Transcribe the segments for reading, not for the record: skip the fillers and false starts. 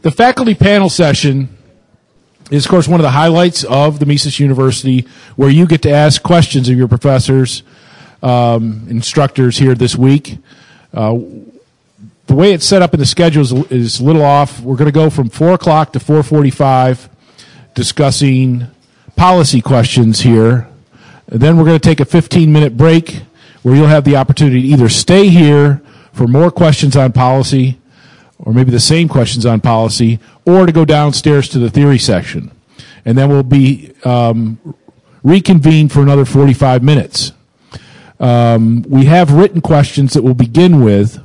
The faculty panel session is, of course, one of the highlights of the Mises University, where you get to ask questions of your professors, instructors here this week. The way it's set up in the schedule is a little off. We're going to go from 4 o'clock to 4:45, discussing policy questions here. And then we're going to take a 15-minute break where you'll have the opportunity to either stay here for more questions on policy, or maybe the same questions on policy, or to go downstairs to the theory section. And then we'll be reconvened for another 45 minutes. We have written questions that we'll begin with,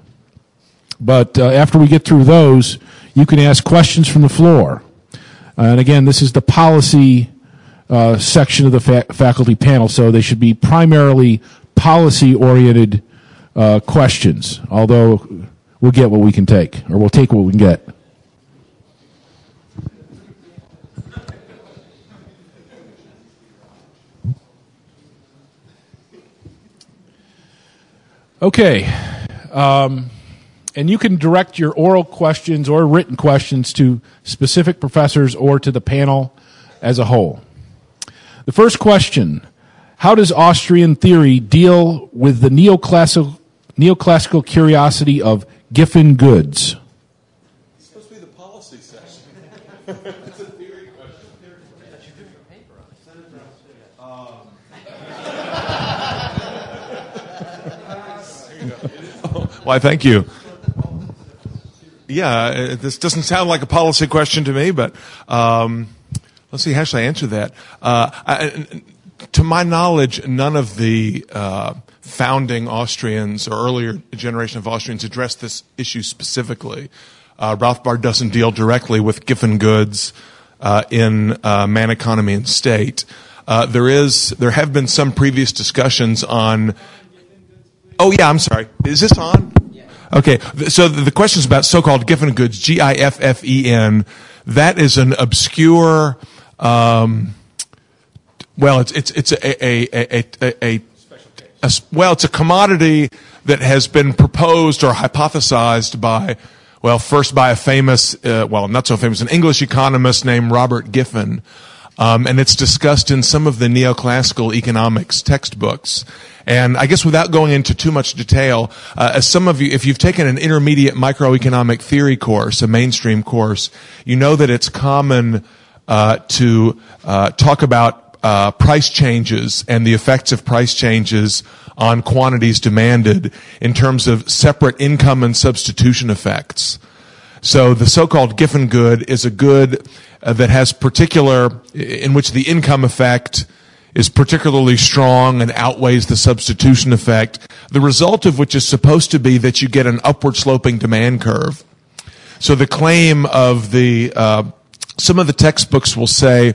but after we get through those, you can ask questions from the floor. And again, this is the policy section of the faculty panel, so they should be primarily policy-oriented questions, although we'll get what we can take, or we'll take what we can get. Okay. And you can direct your oral questions or written questions to specific professors or to the panel as a whole. The first question: how does Austrian theory deal with the neoclassical curiosity of Giffen goods? It's supposed to be the policy section. It's a theory question. Why, thank you. Yeah, this doesn't sound like a policy question to me, but let's see, how should I answer that? To my knowledge, none of the founding Austrians or earlier generation of Austrians addressed this issue specifically. Rothbard doesn't deal directly with Giffen goods in Man, Economy, and State. There have been some previous discussions on. Oh yeah, I'm sorry. Is this on? Yeah. Okay. So the question is about so-called Giffen goods, Giffen. That is an obscure. It's a commodity that has been proposed or hypothesized by, first by a famous, not so famous, an English economist named Robert Giffen, and it's discussed in some of the neoclassical economics textbooks. And I guess without going into too much detail, as some of you, if you've taken an intermediate microeconomic theory course, a mainstream course, you know that it's common to talk about price changes and the effects of price changes on quantities demanded in terms of separate income and substitution effects. So the so-called Giffen good is a good that has in which the income effect is particularly strong and outweighs the substitution effect, the result of which is supposed to be that you get an upward sloping demand curve. So the claim of some of the textbooks will say,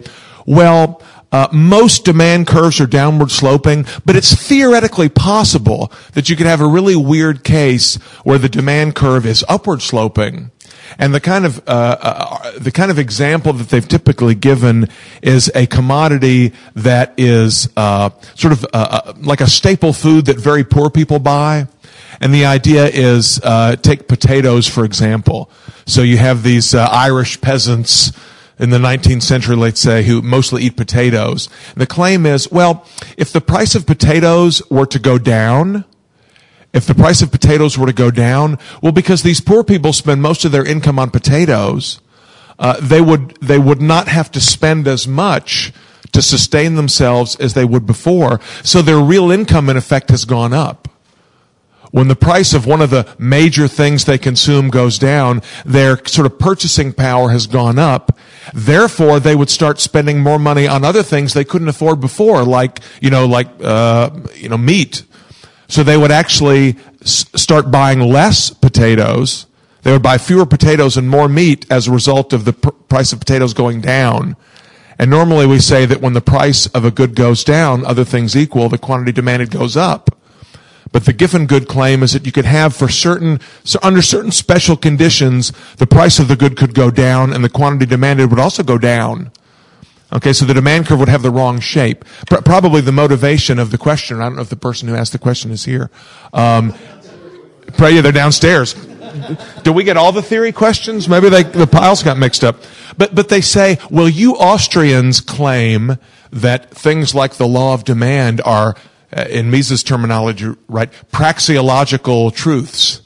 most demand curves are downward sloping, but it's theoretically possible that you could have a really weird case where the demand curve is upward sloping. And the kind of example that they've typically given is a commodity that is like a staple food that very poor people buy. And the idea is, take potatoes, for example. So you have these Irish peasants in the 19th century, let's say, who mostly eat potatoes. The claim is, if the price of potatoes were to go down, because these poor people spend most of their income on potatoes, they would not have to spend as much to sustain themselves as they would before. So their real income, in effect, has gone up. When the price of one of the major things they consume goes down, their sort of purchasing power has gone up. Therefore, they would start spending more money on other things they couldn't afford before, like meat. So they would actually start buying less potatoes. They would buy fewer potatoes and more meat as a result of the price of potatoes going down. And normally we say that when the price of a good goes down, other things equal, the quantity demanded goes up. But the Giffen good claim is that you could have under certain special conditions, the price of the good could go down and the quantity demanded would also go down. Okay, so the demand curve would have the wrong shape. Probably the motivation of the question, I don't know if the person who asked the question is here. They're downstairs. do we get all the theory questions? Maybe the piles got mixed up. But they say, well, you Austrians claim that things like the law of demand are, in Mises' terminology, right, praxeological truths.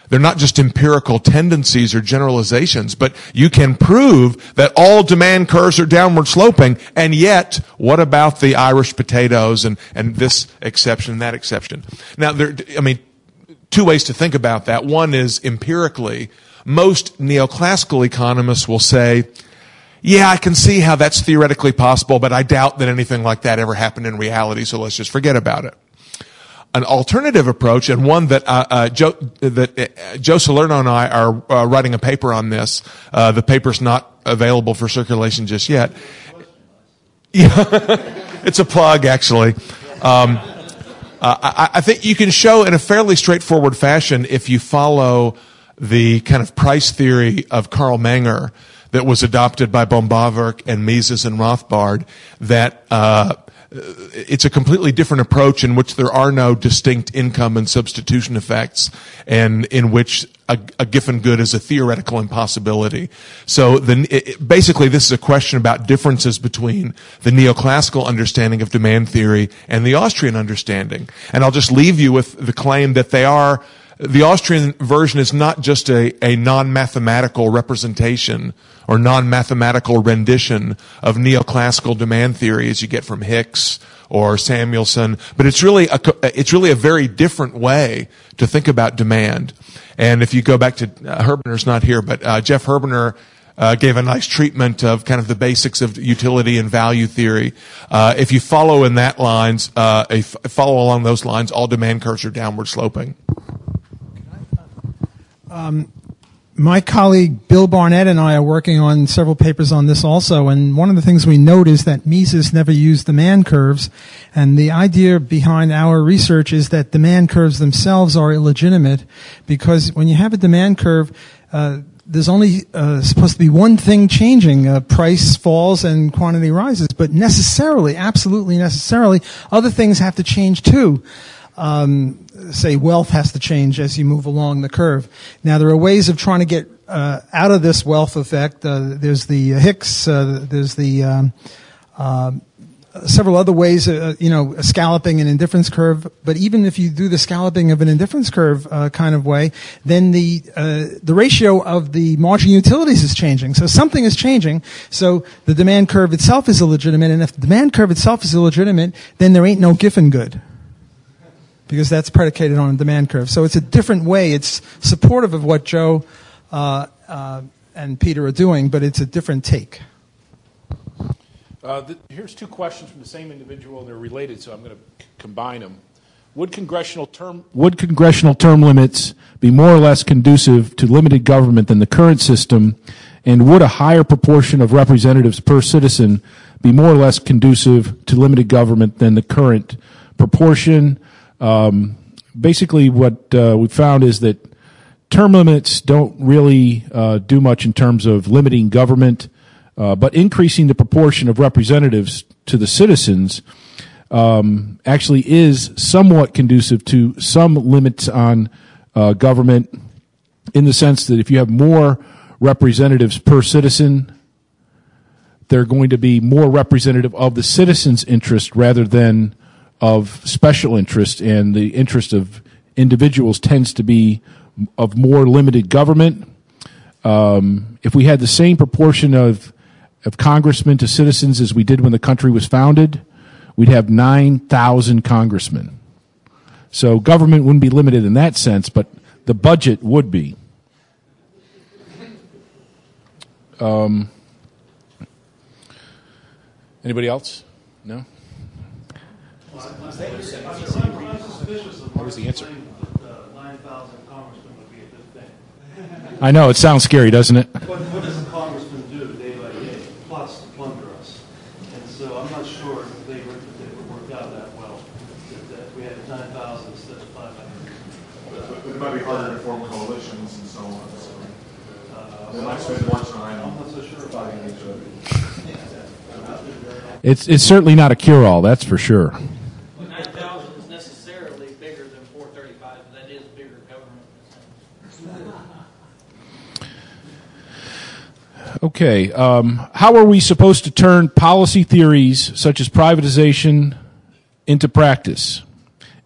They're not just empirical tendencies or generalizations, but you can prove that all demand curves are downward sloping, and yet, what about the Irish potatoes and this exception and that exception? Now, two ways to think about that. One is empirically. Most neoclassical economists will say, yeah, I can see how that's theoretically possible, but I doubt that anything like that ever happened in reality, so let's just forget about it. An alternative approach, and one that Joe Salerno and I are writing a paper on this. The paper's not available for circulation just yet. Yeah, it's a plug, actually. I think you can show in a fairly straightforward fashion, if you follow the kind of price theory of Karl Menger that was adopted by Bombaverk and Mises and Rothbard, that it's a completely different approach in which there are no distinct income and substitution effects, and in which a Giffen good is a theoretical impossibility. So basically this is a question about differences between the neoclassical understanding of demand theory and the Austrian understanding. And I'll just leave you with the claim that the Austrian version is not just a non-mathematical representation or non-mathematical rendition of neoclassical demand theory as you get from Hicks or Samuelson, but it's really a very different way to think about demand. And if you go back to Herbener's not here, but Jeff Herbener gave a nice treatment of kind of the basics of utility and value theory. If you follow in that lines, follow along those lines, all demand curves are downward sloping. My colleague Bill Barnett and I are working on several papers on this also, and one of the things we note is that Mises never used demand curves, and the idea behind our research is that demand curves themselves are illegitimate, because when you have a demand curve, there's only supposed to be one thing changing. Price falls and quantity rises, but necessarily, absolutely necessarily, other things have to change too. Say wealth has to change as you move along the curve. Now there are ways of trying to get out of this wealth effect. There's the Hicks. There's the several other ways. Scalloping an indifference curve. But even if you do the scalloping of an indifference curve kind of way, then the ratio of the marginal utilities is changing. So something is changing. So the demand curve itself is illegitimate. And if the demand curve itself is illegitimate, then there ain't no Giffen good, because that's predicated on a demand curve. So it's a different way. It's supportive of what Joe and Peter are doing, but it's a different take. Here's two questions from the same individual. They're related, so I'm going to combine them. Would congressional term limits be more or less conducive to limited government than the current system, and would a higher proportion of representatives per citizen be more or less conducive to limited government than the current proportion? Basically, what we found is that term limits don't really do much in terms of limiting government, but increasing the proportion of representatives to the citizens actually is somewhat conducive to some limits on government, in the sense that if you have more representatives per citizen, they're going to be more representative of the citizens' interest rather than of special interest, and the interest of individuals tends to be of more limited government. If we had the same proportion of congressmen to citizens as we did when the country was founded, we'd have 9,000 congressmen. So government wouldn't be limited in that sense, but the budget would be. Anybody else? No? What was the answer? 9,000 congressmen would be a good thing. I know, it sounds scary, doesn't it? What does a congressman do day by day? Plots to plunder us. And so I'm not sure if they would work out that well. If we had 9,000 instead of 500. But it might be harder to form coalitions and so on. So they might spend more time. I'm not so sure about it. It's certainly not a cure-all, that's for sure. 9,000 is necessarily bigger than 435, but that is bigger government. Okay. How are we supposed to turn policy theories such as privatization into practice?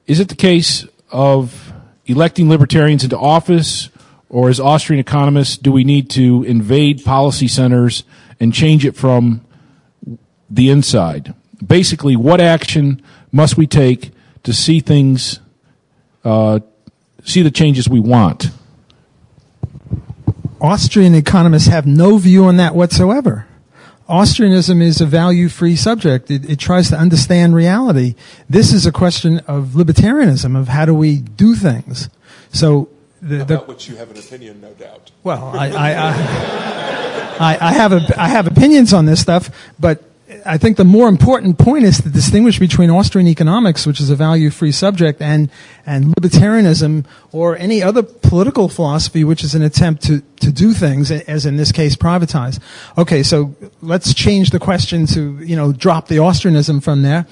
Is it the case of electing libertarians into office, or as Austrian economists, do we need to invade policy centers and change it from the inside? Basically, what action must we take to see things, see the changes we want? Austrian economists have no view on that whatsoever. Austrianism is a value-free subject. It tries to understand reality. This is a question of libertarianism, of how do we do things. So, about which you have an opinion, no doubt. Well, I have opinions on this stuff, but I think the more important point is to distinguish between Austrian economics, which is a value-free subject, and libertarianism or any other political philosophy, which is an attempt to do things, as in this case, privatize. Okay, so let's change the question to, drop the Austrianism from there.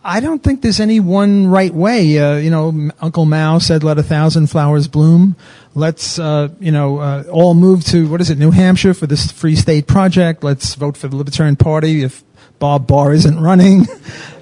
I don't think there's any one right way. Uncle Mao said, "Let 1,000 flowers bloom." Let's, all move to, New Hampshire for this Free State Project. Let's vote for the Libertarian Party if Bob Barr isn't running.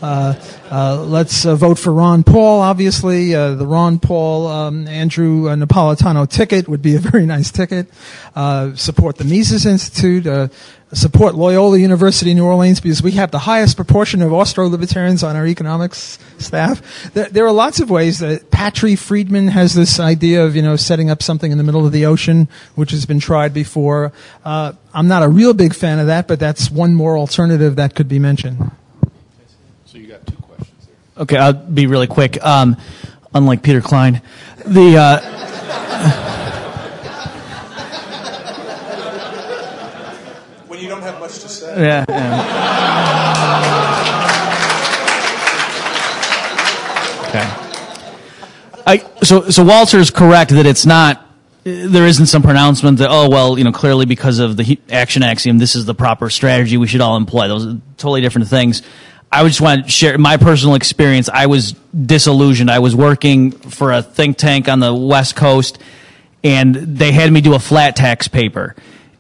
Let's vote for Ron Paul, obviously. The Ron Paul, Andrew Napolitano ticket would be a very nice ticket. Support the Mises Institute. Support Loyola University New Orleans, because we have the highest proportion of Austro-libertarians on our economics staff. There are lots of ways that Patry Friedman has this idea of, setting up something in the middle of the ocean, which has been tried before. I'm not a real big fan of that, but that's one more alternative that could be mentioned. So you got two questions there. Okay, I'll be really quick. Unlike Peter Klein, When you don't have much to say. Yeah. Okay. So Walter's correct that it's not. There isn't some pronouncement that clearly because of the action axiom, this is the proper strategy we should all employ. Those are totally different things. I just want to share my personal experience. I was disillusioned. I was working for a think tank on the West Coast, and they had me do a flat tax paper.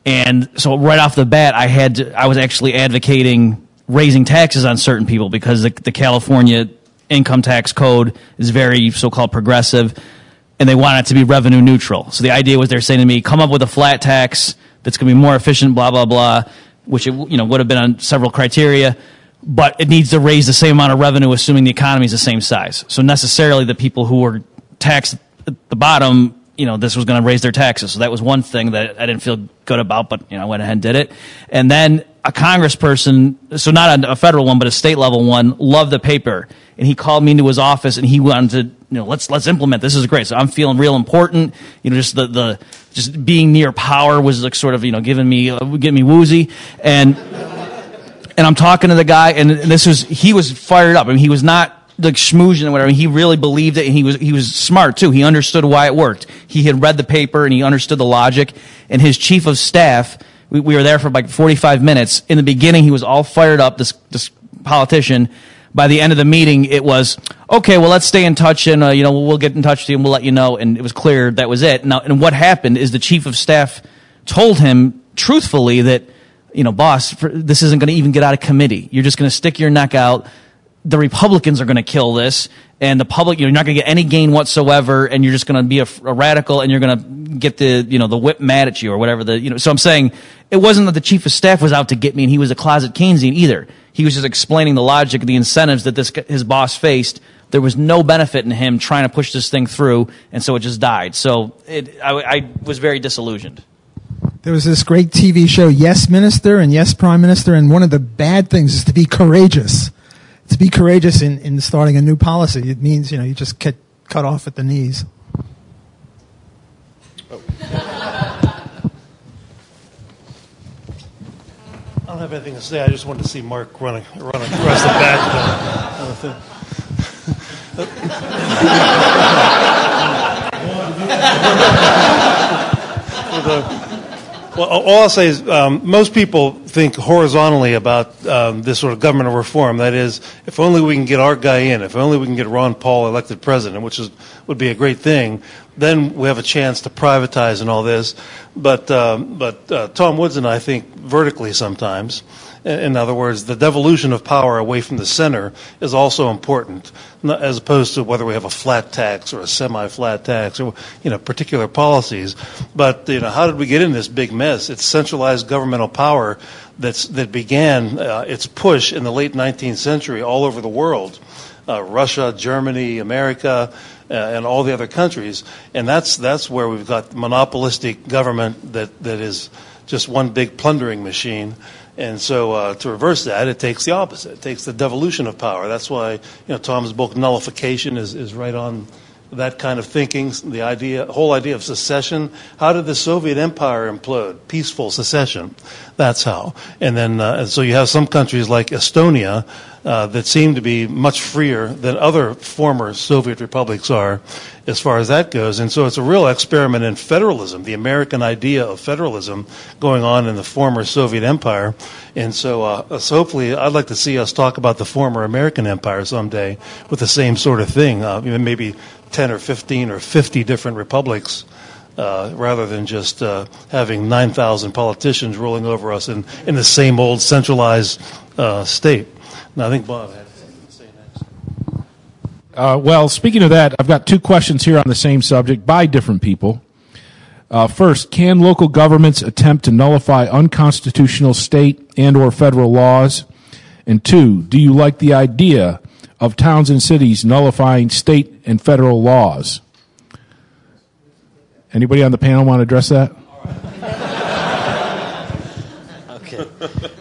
And so right off the bat, I was actually advocating raising taxes on certain people because the California income tax code is very so-called progressive, and they want it to be revenue neutral. So the idea was they're saying to me, come up with a flat tax that's going to be more efficient, blah, blah, blah, which it would have been on several criteria, but it needs to raise the same amount of revenue assuming the economy is the same size. So necessarily the people who were taxed at the bottom, this was going to raise their taxes. So that was one thing that I didn't feel good about, but, I went ahead and did it. And then a congressperson, so not a federal one, but a state level one, loved the paper. And he called me into his office and he wanted to, let's implement. This is great. So I'm feeling real important. Just just being near power was like sort of, getting me woozy. And I'm talking to the guy, and he was fired up. I mean, he was not like schmoozing or whatever. He really believed it, and he was smart too. He understood why it worked. He had read the paper and he understood the logic. And his chief of staff, we were there for like 45 minutes. In the beginning, he was all fired up. This politician. By the end of the meeting, it was okay. Well, let's stay in touch, and we'll get in touch with you, and we'll let you know. And it was clear that was it. Now, and what happened is the chief of staff told him truthfully that, boss, this isn't going to even get out of committee. You're just going to stick your neck out. The Republicans are going to kill this, and the public, you're not going to get any gain whatsoever, and you're just going to be a radical, and you're going to get the whip mad at you or whatever. So I'm saying it wasn't that the chief of staff was out to get me, and he was a closet Keynesian either. He was just explaining the logic, the incentives that his boss faced. There was no benefit in him trying to push this thing through, and so it just died. So I was very disillusioned. There was this great TV show, Yes Minister and Yes Prime Minister, and one of the bad things is to be courageous. To be courageous in starting a new policy. It means, you just get cut off at the knees. I don't have anything to say. I just wanted to see Mark run across the back of the thing. Well, all I'll say is most people think horizontally about this sort of government reform. That is, if only we can get our guy in, if only we can get Ron Paul elected president, which would be a great thing, then we have a chance to privatize and all this. But Tom Woods and I think vertically sometimes. In other words, the devolution of power away from the center is also important, as opposed to whether we have a flat tax or a semi-flat tax or particular policies. But how did we get in this big mess? It's centralized governmental power that began its push in the late 19th century all over the world, Russia, Germany, America, and all the other countries. And that's where we've got monopolistic government that is just one big plundering machine. And so to reverse that, it takes the opposite. It takes the devolution of power. That's why Tom's book Nullification is right on that kind of thinking. The whole idea of secession. How did the Soviet Empire implode? Peaceful secession. That's how. And then so you have some countries like Estonia that seem to be much freer than other former Soviet republics are, as far as that goes. And so it's a real experiment in federalism, the American idea of federalism going on in the former Soviet Empire. And so hopefully I'd like to see us talk about the former American Empire someday with the same sort of thing, maybe 10 or 15 or 50 different republics, rather than just having 9,000 politicians ruling over us in the same old centralized state. And I think Bob had something to say next. Well, speaking of that, I've got two questions here on the same subject by different people. First, can local governments attempt to nullify unconstitutional state and or federal laws? And two, do you like the idea of towns and cities nullifying state and federal laws? Anybody on the panel want to address that? Okay.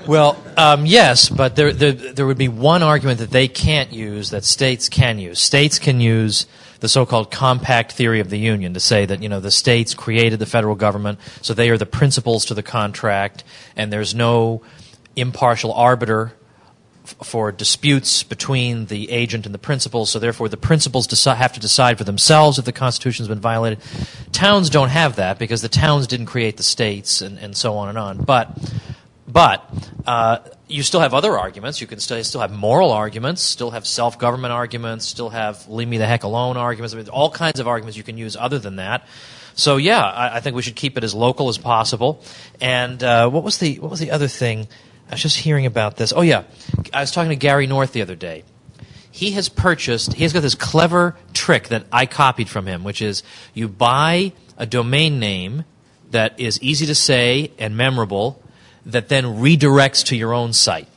Well, yes, but there would be one argument that they can't use that states can use. States can use the so-called compact theory of the Union to say that, the states created the federal government, so they are the principals to the contract, and there's no impartial arbiter for disputes between the agent and the principal, so therefore the principals have to decide for themselves if the Constitution has been violated. Towns don't have that because the towns didn't create the states and so on and on. But you still have other arguments. You can still have moral arguments, still have self-government arguments, still have leave me the heck alone arguments. I mean, all kinds of arguments you can use other than that. So yeah, I think we should keep it as local as possible. And what was the other thing? I was just hearing about this. Oh yeah, I was talking to Gary North the other day. He has got this clever trick that I copied from him, which is you buy a domain name that is easy to say and memorable, that then redirects to your own site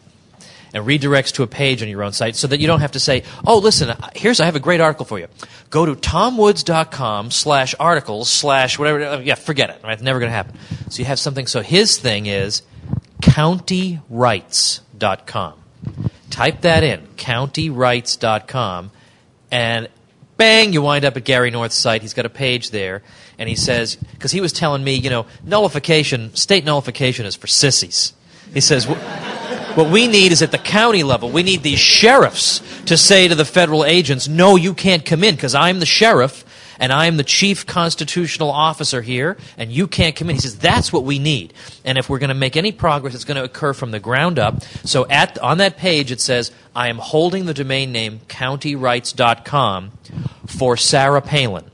and redirects to a page on your own site so that you don't have to say, oh, listen, I have a great article for you. Go to tomwoods.com/articles/whatever. Yeah, forget it. Right? It's never going to happen. So you have something. So his thing is countyrights.com. Type that in, countyrights.com, and bang, you wind up at Gary North's site. He's got a page there. And he says, because he was telling me, state nullification is for sissies. He says, what we need is at the county level, we need these sheriffs to say to the federal agents, no, you can't come in because I'm the sheriff and I'm the chief constitutional officer here and you can't come in. He says, that's what we need. And if we're going to make any progress, it's going to occur from the ground up. So on that page it says, I am holding the domain name countyrights.com for Sarah Palin.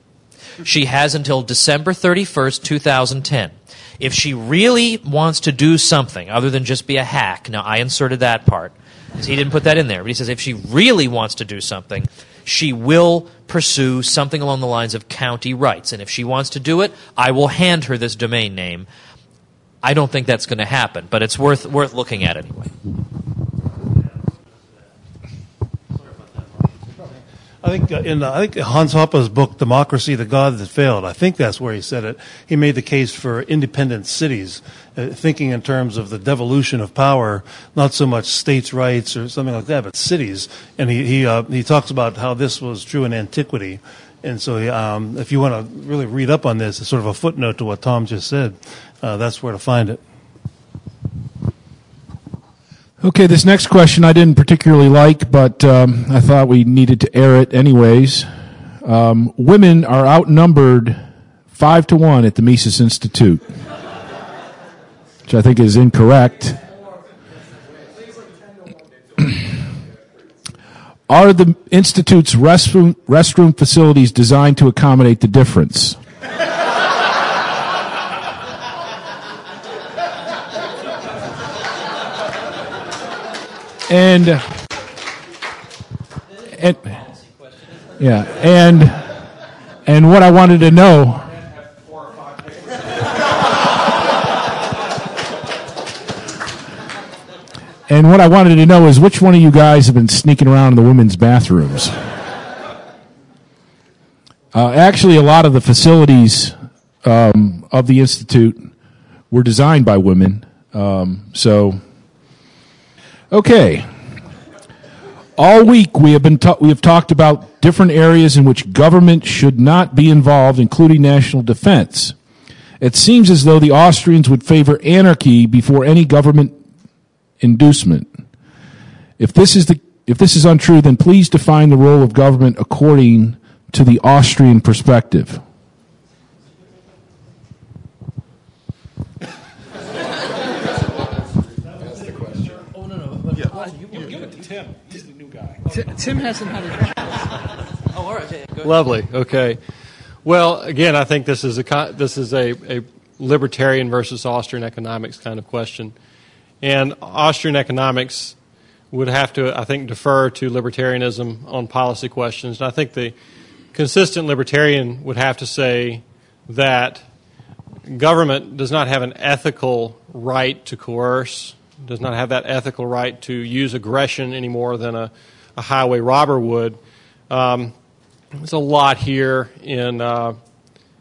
She has until December 31st, 2010. If she really wants to do something other than just be a hack, now I inserted that part, because he didn't put that in there, but he says if she really wants to do something, she will pursue something along the lines of county rights. And if she wants to do it, I will hand her this domain name. I don't think that's going to happen, but it's worth looking at anyway. I think Hans Hoppe's book, Democracy, the God That Failed, I think that's where he said it. He made the case for independent cities, thinking in terms of the devolution of power, not so much states' rights or something like that, but cities. And he talks about how this was true in antiquity. And so if you want to really read up on this, it's sort of a footnote to what Tom just said. That's where to find it. Okay, this next question I didn't particularly like, but I thought we needed to air it anyways. Women are outnumbered 5-1 at the Mises Institute, which I think is incorrect. Are the Institute's restroom facilities designed to accommodate the difference? And what I wanted to know, is which one of you guys have been sneaking around in the women's bathrooms? Actually, a lot of the facilities of the Institute were designed by women. Okay. All week we have talked about different areas in which government should not be involved, including national defense. It seems as though the Austrians would favor anarchy before any government inducement. If this is untrue, then please define the role of government according to the Austrian perspective. Tim hasn't had it. Oh, all right. Yeah, go ahead. Lovely. Okay. Well, again, I think this is a libertarian versus Austrian economics kind of question, and Austrian economics would have to, I think, defer to libertarianism on policy questions. And I think the consistent libertarian would have to say that government does not have an ethical right to coerce, does not have that ethical right to use aggression any more than a highway robber would. There's a lot here in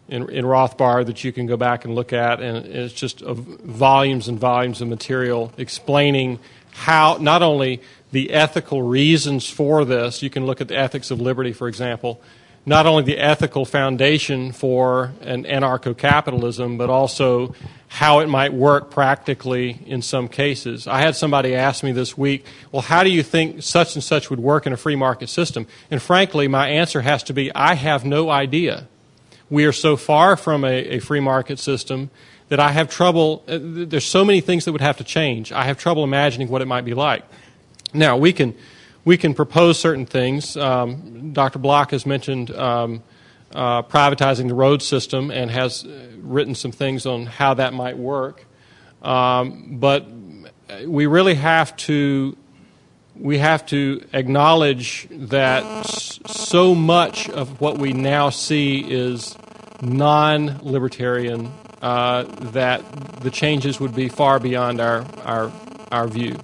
Rothbard that you can go back and look at, and it's just volumes and volumes of material explaining how not only the ethical reasons for this, you can look at the ethics of liberty, for example, not only the ethical foundation for an anarcho-capitalism, but also how it might work practically in some cases. I had somebody ask me this week, well, how do you think such and such would work in a free market system? And frankly, my answer has to be, I have no idea. We are so far from a free market system that I have trouble, there's so many things that would have to change. I have trouble imagining what it might be like. Now, we can propose certain things. Dr. Block has mentioned privatizing the road system and has written some things on how that might work. But we really have to acknowledge that so much of what we now see is non-libertarian, that the changes would be far beyond our view.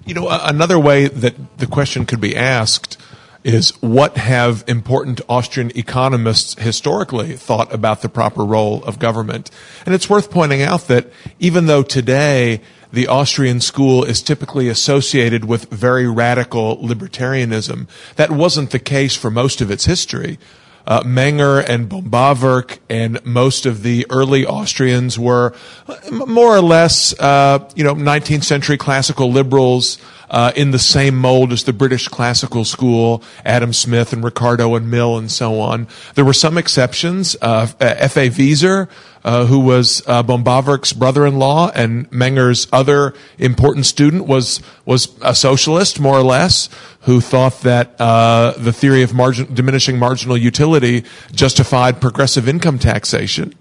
You know, another way that the question could be asked is, what have important Austrian economists historically thought about the proper role of government? And it's worth pointing out that even though today the Austrian school is typically associated with very radical libertarianism, that wasn't the case for most of its history. Menger and Bombawerk and most of the early Austrians were more or less, 19th century classical liberals in the same mold as the British classical school, Adam Smith and Ricardo and Mill and so on. There were some exceptions. F.A. Wieser, who was Bombawerk's brother-in-law and Menger's other important student, was a socialist, more or less, who thought that the theory of diminishing marginal utility justified progressive income taxation.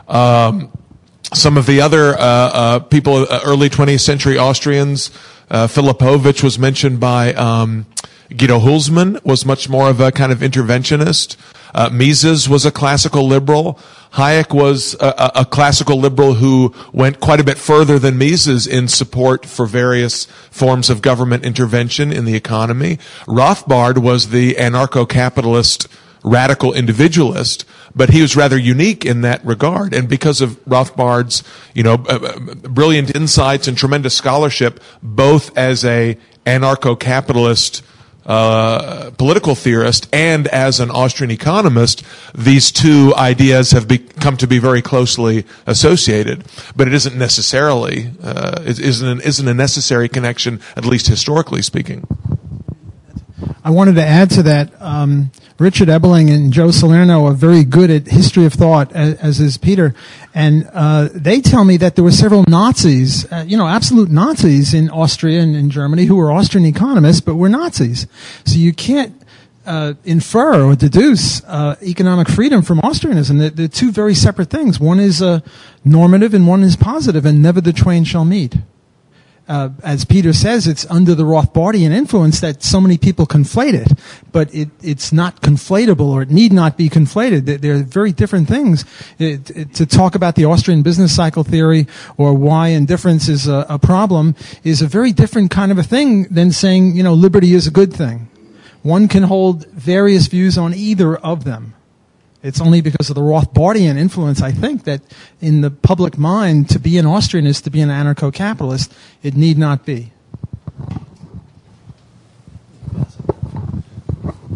Some of the other people, early 20th century Austrians, Filipovich was mentioned by Guido Hulsmann, was much more of a kind of interventionist. Mises was a classical liberal. Hayek was a classical liberal who went quite a bit further than Mises in support for various forms of government intervention in the economy. Rothbard was the anarcho-capitalist radical individualist, but he was rather unique in that regard. And because of Rothbard's, brilliant insights and tremendous scholarship, both as a anarcho-capitalist political theorist and as an Austrian economist, these two ideas have come to be very closely associated. But it isn't necessarily, isn't a necessary connection, at least historically speaking. I wanted to add to that. Richard Ebeling and Joe Salerno are very good at history of thought, as is Peter, and they tell me that there were several Nazis, absolute Nazis in Austria and in Germany who were Austrian economists, but were Nazis. So you can't infer or deduce economic freedom from Austrianism. They're two very separate things. One is normative and one is positive, and never the twain shall meet. As Peter says, it's under the Rothbardian influence that so many people conflate it, but it's not conflatable, or it need not be conflated. They're very different things. To talk about the Austrian business cycle theory or why indifference is a problem is a very different kind of a thing than saying, liberty is a good thing. One can hold various views on either of them. It's only because of the Rothbardian influence, I think, that in the public mind, to be an Austrian is to be an anarcho-capitalist. It need not be.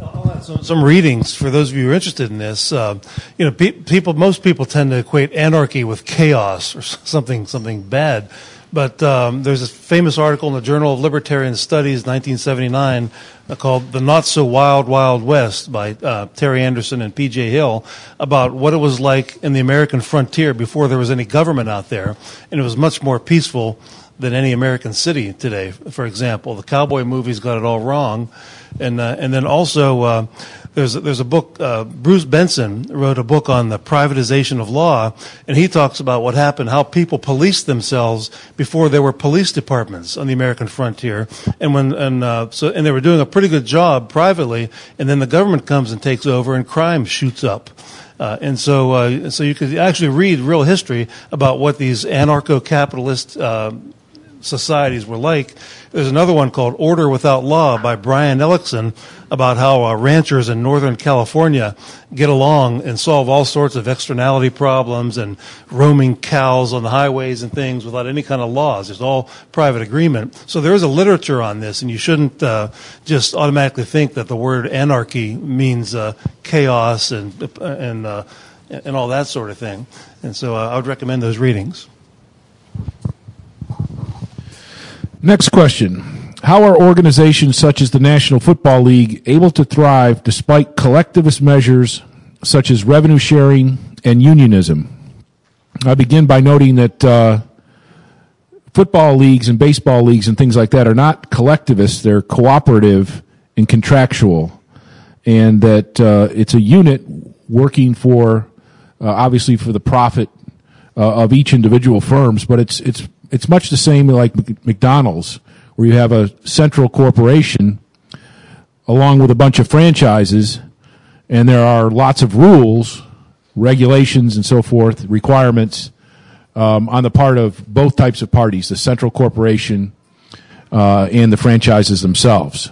I'll add some readings for those of you who are interested in this. Most people tend to equate anarchy with chaos or something bad. But there's a famous article in the Journal of Libertarian Studies, 1979, called "The Not So Wild, Wild West" by Terry Anderson and P.J. Hill, about what it was like in the American frontier before there was any government out there. And it was much more peaceful than any American city today, for example. The cowboy movies got it all wrong. And then also there's a book, Bruce Benson wrote a book on the privatization of law, and he talks about what happened, how people policed themselves before there were police departments on the American frontier, and they were doing a pretty good job privately, and then the government comes and takes over, and crime shoots up. So you could actually read real history about what these anarcho-capitalist societies were like. There's another one called Order Without Law by Brian Ellickson about how ranchers in Northern California get along and solve all sorts of externality problems and roaming cows on the highways and things without any kind of laws. It's all private agreement. So there is a literature on this, and you shouldn't just automatically think that the word anarchy means chaos and all that sort of thing. And so I would recommend those readings. Next question. How are organizations such as the National Football League able to thrive despite collectivist measures such as revenue sharing and unionism? I begin by noting that football leagues and baseball leagues and things like that are not collectivist, they're cooperative and contractual, and that it's a unit working for, obviously for the profit of each individual firms, but it's much the same like McDonald's, where you have a central corporation along with a bunch of franchises, and there are lots of rules, regulations, and so forth, requirements on the part of both types of parties, the central corporation and the franchises themselves.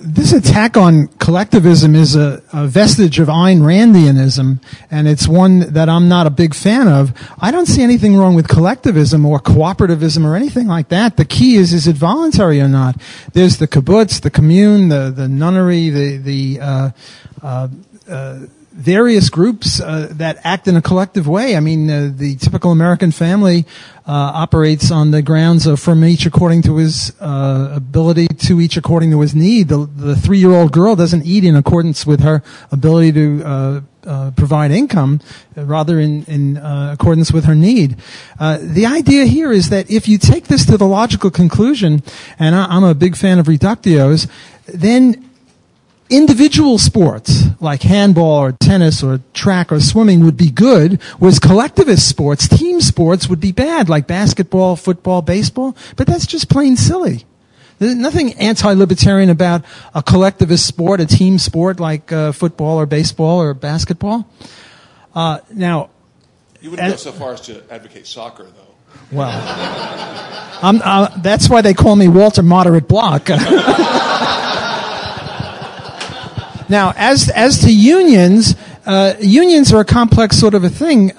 This attack on collectivism is a vestige of Ayn Randianism, and it's one that I'm not a big fan of. I don't see anything wrong with collectivism or cooperativism or anything like that. The key is it voluntary or not? There's the kibbutz, the commune, the nunnery, the various groups that act in a collective way. I mean, the typical American family operates on the grounds of from each according to his ability, to each according to his need. The 3-year-old girl doesn't eat in accordance with her ability to provide income, rather in accordance with her need. The idea here is that if you take this to the logical conclusion, and I'm a big fan of reductios, then individual sports like handball or tennis or track or swimming would be good, whereas collectivist sports, team sports, would be bad, like basketball, football, baseball. But that's just plain silly. There's nothing anti-libertarian about a collectivist sport, a team sport like football or baseball or basketball. Now, you wouldn't go so far as to advocate soccer, though. Well, that's why they call me Walter Moderate Block. Now, as to unions, unions are a complex sort of a thing.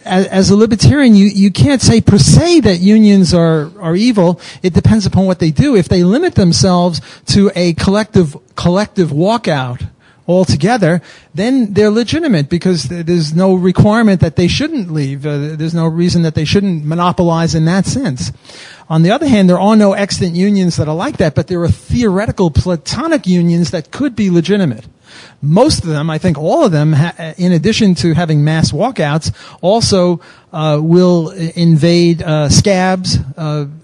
As a libertarian, you can't say per se that unions are evil. It depends upon what they do. If they limit themselves to a collective walkout altogether, then they're legitimate because there's no requirement that they shouldn't leave. There's no reason that they shouldn't monopolize in that sense. On the other hand, there are no extant unions that are like that, but there are theoretical Platonic unions that could be legitimate. Most of them, I think all of them, in addition to having mass walkouts, also will invade scabs,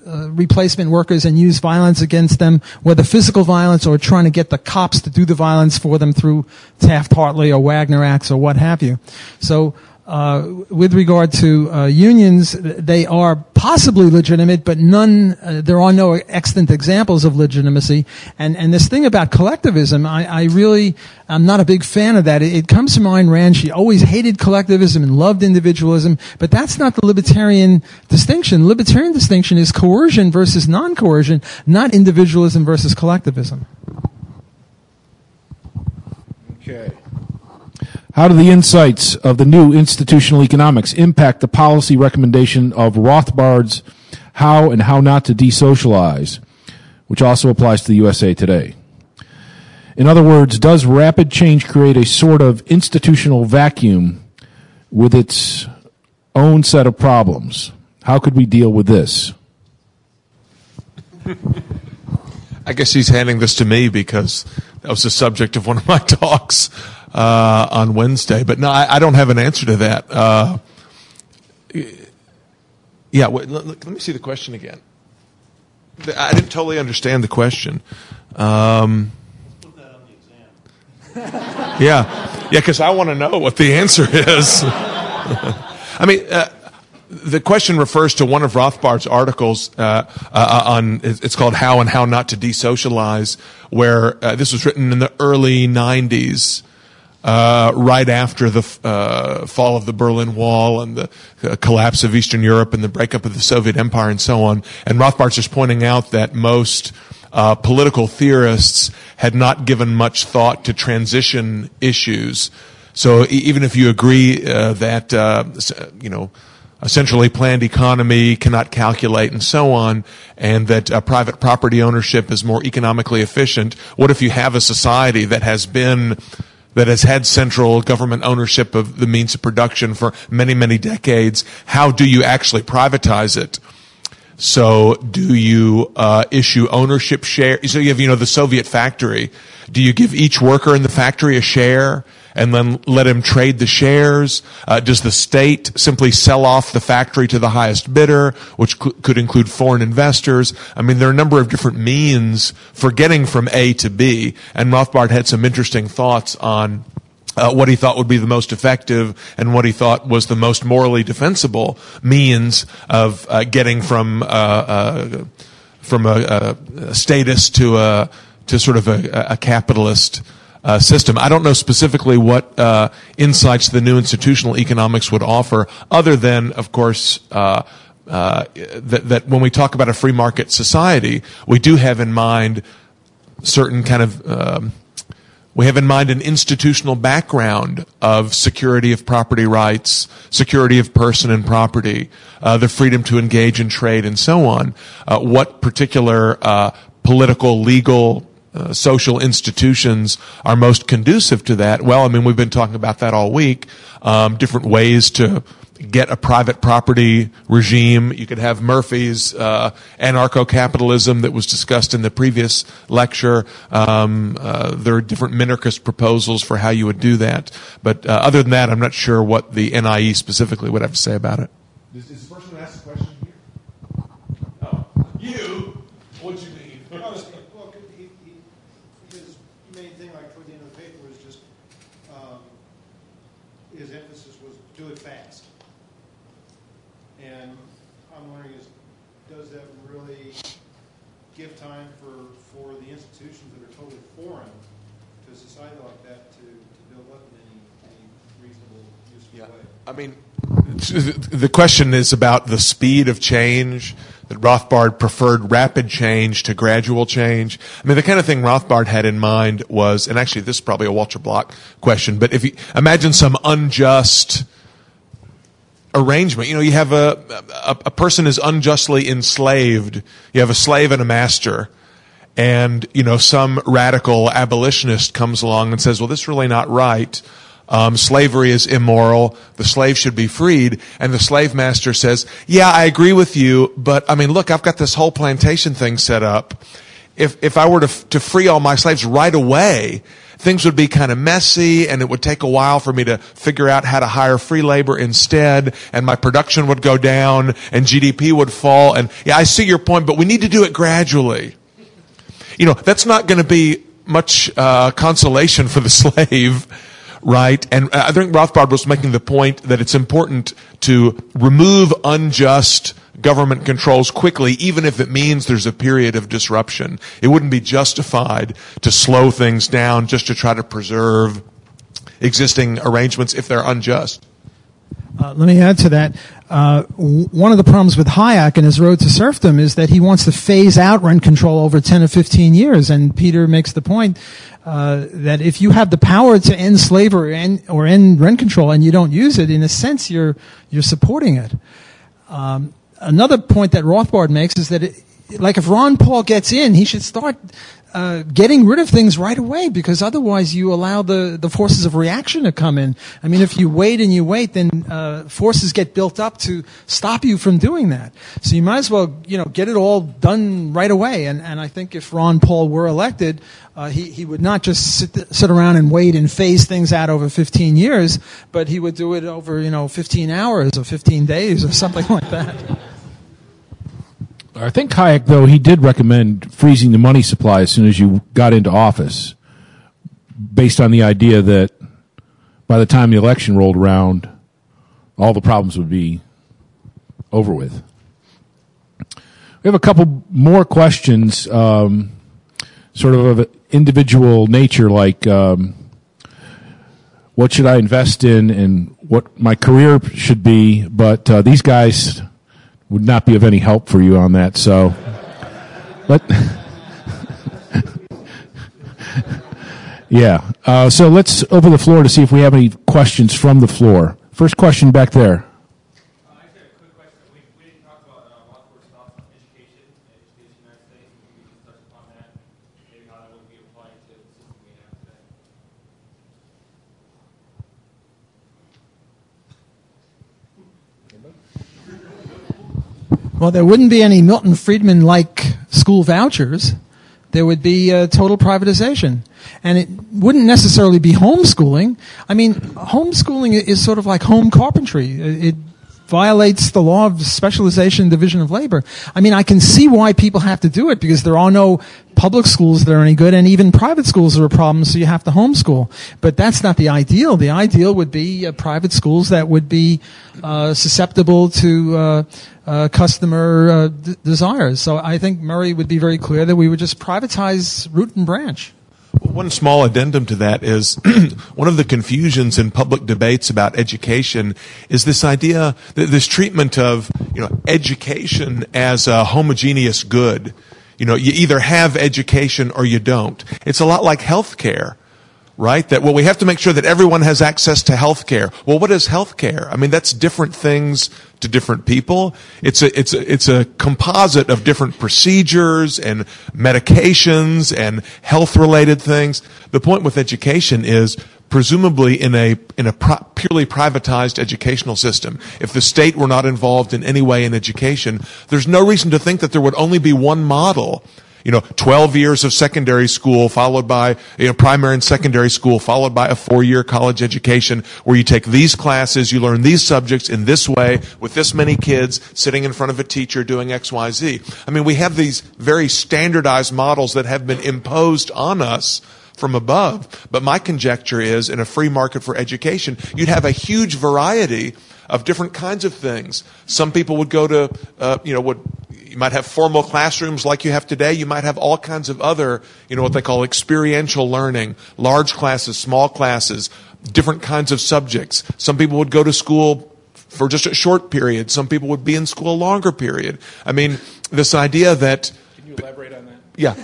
replacement workers, and use violence against them, whether physical violence or trying to get the cops to do the violence for them through Taft-Hartley or Wagner Acts or what have you. So with regard to unions, they are possibly legitimate, but there are no extant examples of legitimacy. And this thing about collectivism, I'm not a big fan of that. It comes to mind, Rand, she always hated collectivism and loved individualism, but that's not the libertarian distinction. The libertarian distinction is coercion versus non-coercion, not individualism versus collectivism. Okay. How do the insights of the new institutional economics impact the policy recommendation of Rothbard's How and How Not to Desocialize, which also applies to the USA Today? In other words, does rapid change create a sort of institutional vacuum with its own set of problems? How could we deal with this? I guess he's handing this to me because that was the subject of one of my talks on Wednesday. But no, I don't have an answer to that. Let me see the question again. I didn't totally understand the question. Put that on the exam. Yeah, because I want to know what the answer is. I mean, the question refers to one of Rothbard's articles it's called How and How Not to Desocialize, where this was written in the early 90s, right after the fall of the Berlin Wall and the collapse of Eastern Europe and the breakup of the Soviet Empire and so on. And Rothbard's just pointing out that most political theorists had not given much thought to transition issues. So even if you agree that a centrally planned economy cannot calculate and so on, and that private property ownership is more economically efficient, what if you have a society that has had central government ownership of the means of production for many, many decades? How do you actually privatize it? So do you issue ownership share? So you have, the Soviet factory. Do you give each worker in the factory a share and then let him trade the shares? Does the state simply sell off the factory to the highest bidder, which could include foreign investors? I mean, there are a number of different means for getting from A to B, and Rothbard had some interesting thoughts on what he thought would be the most effective and what he thought was the most morally defensible means of getting from a status to sort of a capitalist system. I don't know specifically what insights the new institutional economics would offer, other than, of course, that when we talk about a free market society, we do have in mind certain kind of we have in mind an institutional background of security of property rights, security of person and property, the freedom to engage in trade, and so on. What particular political, legal, social institutions are most conducive to that? Well, I mean, we've been talking about that all week. Different ways to get a private property regime. You could have Murphy's anarcho-capitalism that was discussed in the previous lecture. There are different minarchist proposals for how you would do that. But other than that, I'm not sure what the NIE specifically would have to say about it. Is the person who asked the question here? Oh, you? What'd you mean? Well, his main thing, like toward the end of the paper, was just his emphasis was do it fast. And I'm wondering, does that really give time for the institutions that are totally foreign to a society like that to build up in any reasonable, useful way? I mean, the question is about the speed of change, that Rothbard preferred rapid change to gradual change. I mean, the kind of thing Rothbard had in mind was, and actually this is probably a Walter Block question, but if you imagine some unjust arrangement, you have a person is unjustly enslaved. You have a slave and a master, and, some radical abolitionist comes along and says, well, this is really not right. Slavery is immoral. The slave should be freed. And the slave master says, yeah, I agree with you, but look, I've got this whole plantation thing set up. If I were to free all my slaves right away, things would be kind of messy, and it would take a while for me to figure out how to hire free labor instead, and my production would go down, and GDP would fall. And yeah, I see your point, but we need to do it gradually. That's not going to be much consolation for the slave, right? And I think Rothbard was making the point that it's important to remove unjust government controls quickly, even if it means there's a period of disruption. It wouldn't be justified to slow things down just to try to preserve existing arrangements if they're unjust. Let me add to that. One of the problems with Hayek and his road to serfdom is that he wants to phase out rent control over 10 or 15 years. And Peter makes the point that if you have the power to end slavery or end rent control and you don't use it, in a sense, you're supporting it. Another point that Rothbard makes is that, if Ron Paul gets in, he should start getting rid of things right away, because otherwise you allow the forces of reaction to come in. If you wait and you wait, then forces get built up to stop you from doing that. So you might as well, get it all done right away. And I think if Ron Paul were elected, he would not just sit around and wait and phase things out over 15 years, but he would do it over, 15 hours or 15 days or something like that. I think Hayek, though, he did recommend freezing the money supply as soon as you got into office, based on the idea that by the time the election rolled around, all the problems would be over with. We have a couple more questions, sort of individual nature, like what should I invest in and what my career should be, but these guys would not be of any help for you on that. So, so let's open the floor to see if we have any questions from the floor. First question back there. I just had a quick question. We didn't talk about Rothbard's thoughts on education in the United States. Maybe we can touch upon that, maybe how that would be applied to the system we have today. Well, there wouldn't be any Milton Friedman-like school vouchers. There would be total privatization. And it wouldn't necessarily be homeschooling. Homeschooling is sort of like home carpentry. It violates the law of specialization and division of labor. I can see why people have to do it, because there are no public schools that are any good, and even private schools are a problem, so you have to homeschool. But that's not the ideal. The ideal would be private schools that would be susceptible to customer desires. So I think Murray would be very clear that we would just privatize root and branch. One small addendum to that is one of the confusions in public debates about education is this idea, this treatment of education as a homogeneous good. You either have education or you don't. It's a lot like healthcare, right? That, we have to make sure that everyone has access to healthcare. Well, what is healthcare? That's different things to different people. It's a composite of different procedures and medications and health-related things. The point with education is, presumably in a purely privatized educational system, if the state were not involved in any way in education, there's no reason to think that there would only be one model. 12 years of secondary school followed by, primary and secondary school followed by a 4-year college education where you take these classes, you learn these subjects in this way with this many kids sitting in front of a teacher doing X, Y, Z. We have these very standardized models that have been imposed on us from above. But my conjecture is, in a free market for education, you'd have a huge variety of different kinds of things. Some people would go to, you might have formal classrooms like you have today. You might have all kinds of other, what they call experiential learning, large classes, small classes, different kinds of subjects. Some people would go to school for just a short period. Some people would be in school a longer period. This idea that... Can you elaborate on that? Yeah.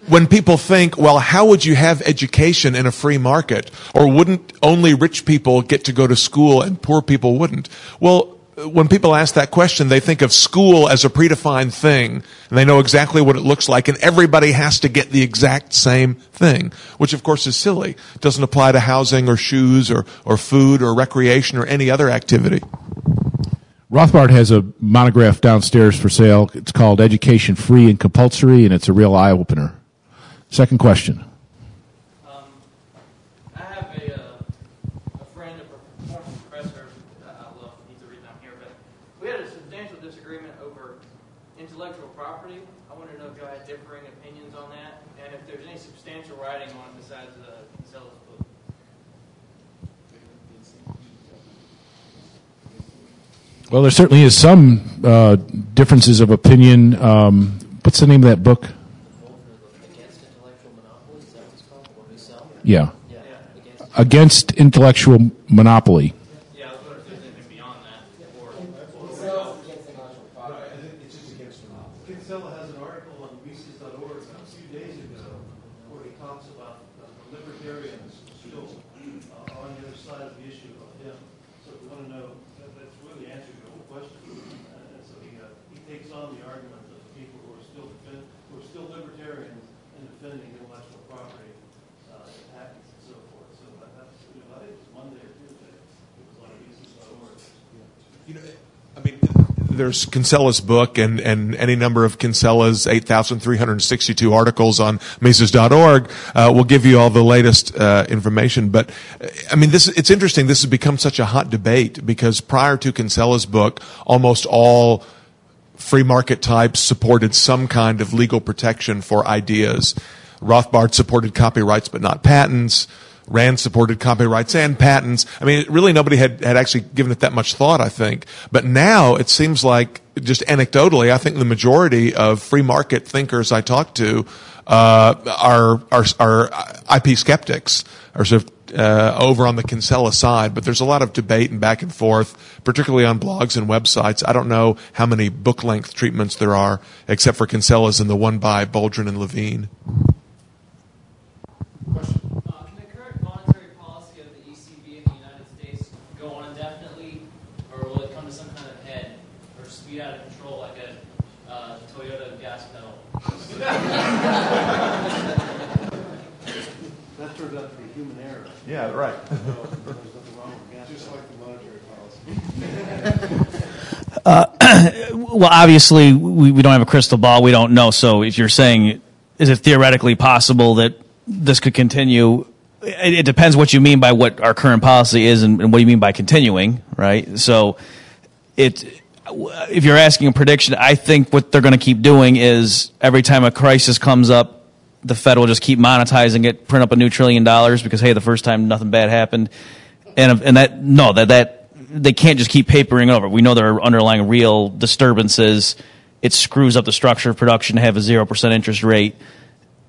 When people think, well, how would you have education in a free market? Or wouldn't only rich people get to go to school and poor people wouldn't? Well, when people ask that question, they think of school as a predefined thing, and they know exactly what it looks like, and everybody has to get the exact same thing, which of course is silly. It doesn't apply to housing or shoes or food or recreation or any other activity. Rothbard has a monograph downstairs for sale. It's called Education Free and Compulsory, and it's a real eye-opener. Second question. I have a friend, a former professor, I don't know if he's the reason I'm here, but we had a substantial disagreement over intellectual property. I wanted to know if you had differing opinions on that, and if there's any substantial writing on it besides Kinsella's book. Well, there certainly is some differences of opinion. What's the name of that book? Against intellectual monopoly, is that what it's called? Or resell? Yeah. Yeah. Against Intellectual Monopoly. Yeah, I was wondering if there's anything beyond that. It's just against monopoly. Kinsella has an article on Mises.org a few days ago where he talks about the libertarians still on the other side of the issue of him. So if we want to know, that's really answering the whole question. And so he takes on the argument of people who are still libertarians and defending intellectual property and patents and so forth. So that's, I think it's Monday or Tuesday. It was on Mises.org. You know, I mean, there's Kinsella's book and any number of Kinsella's 8,362 articles on Mises.org will give you all the latest information. But, I mean, it's interesting. This has become such a hot debate because prior to Kinsella's book, almost all free market types supported some kind of legal protection for ideas. Rothbard supported copyrights but not patents. Rand supported copyrights and patents. I mean, really nobody had actually given it that much thought, I think. But now it seems like, just anecdotally, I think the majority of free market thinkers I talk to are IP skeptics, are sort of over on the Kinsella side. But there's a lot of debate and back and forth, particularly on blogs and websites. I don't know how many book-length treatments there are, except for Kinsella's and the one by Boldrin and Levine. Question. Can the current monetary policy of the ECB in the United States go on indefinitely, or will it come to some kind of head, or speed out of control like a Toyota gas pedal? That turned out to be human error. Yeah, right. There's nothing wrong with gas. Just like the monetary policy. Well, obviously, we don't have a crystal ball. We don't know. So if you're saying, is it theoretically possible that this could continue? It depends what you mean by what our current policy is and what you mean by continuing, right? So if you're asking a prediction, I think what they're going to keep doing is every time a crisis comes up, the Fed will just keep monetizing it, print up a new $1 trillion because, hey, the first time nothing bad happened. And that they can't just keep papering over. We know there are underlying real disturbances. It screws up the structure of production to have a 0% interest rate.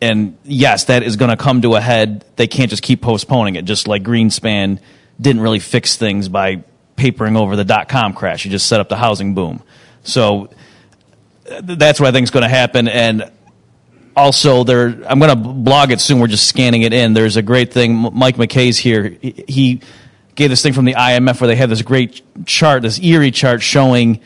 And yes, that is going to come to a head. They can't just keep postponing it, just like Greenspan didn't really fix things by papering over the dot-com crash. He just set up the housing boom. So that's what I think is going to happen. And also, I'm going to blog it soon. We're just scanning it in. There's a great thing. Mike McKay's here. He gave this thing from the IMF where they have this great chart, this eerie chart showing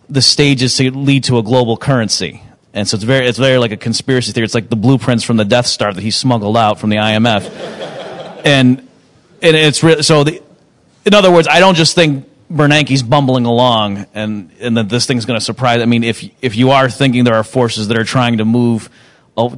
the stages to lead to a global currency. And so it's very like a conspiracy theory. It's like the blueprints from the Death Star that he smuggled out from the IMF. and it's really, in other words, I don't just think Bernanke's bumbling along and that this thing's going to surprise. I mean, if you are thinking there are forces that are trying to move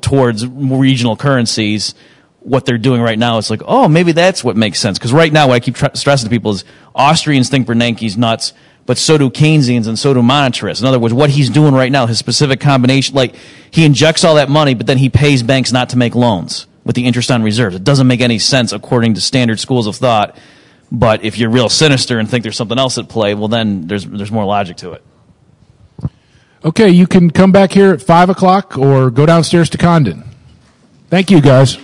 towards regional currencies, what they're doing right now is like, oh, maybe that's what makes sense. Because right now, what I keep stressing to people is Austrians think Bernanke's nuts, but so do Keynesians and so do monetarists. In other words, what he's doing right now, his specific combination, like he injects all that money, but then he pays banks not to make loans with the interest on reserves. It doesn't make any sense according to standard schools of thought. But if you're real sinister and think there's something else at play, well, then there's more logic to it. Okay, you can come back here at 5 o'clock or go downstairs to Condon. Thank you, guys.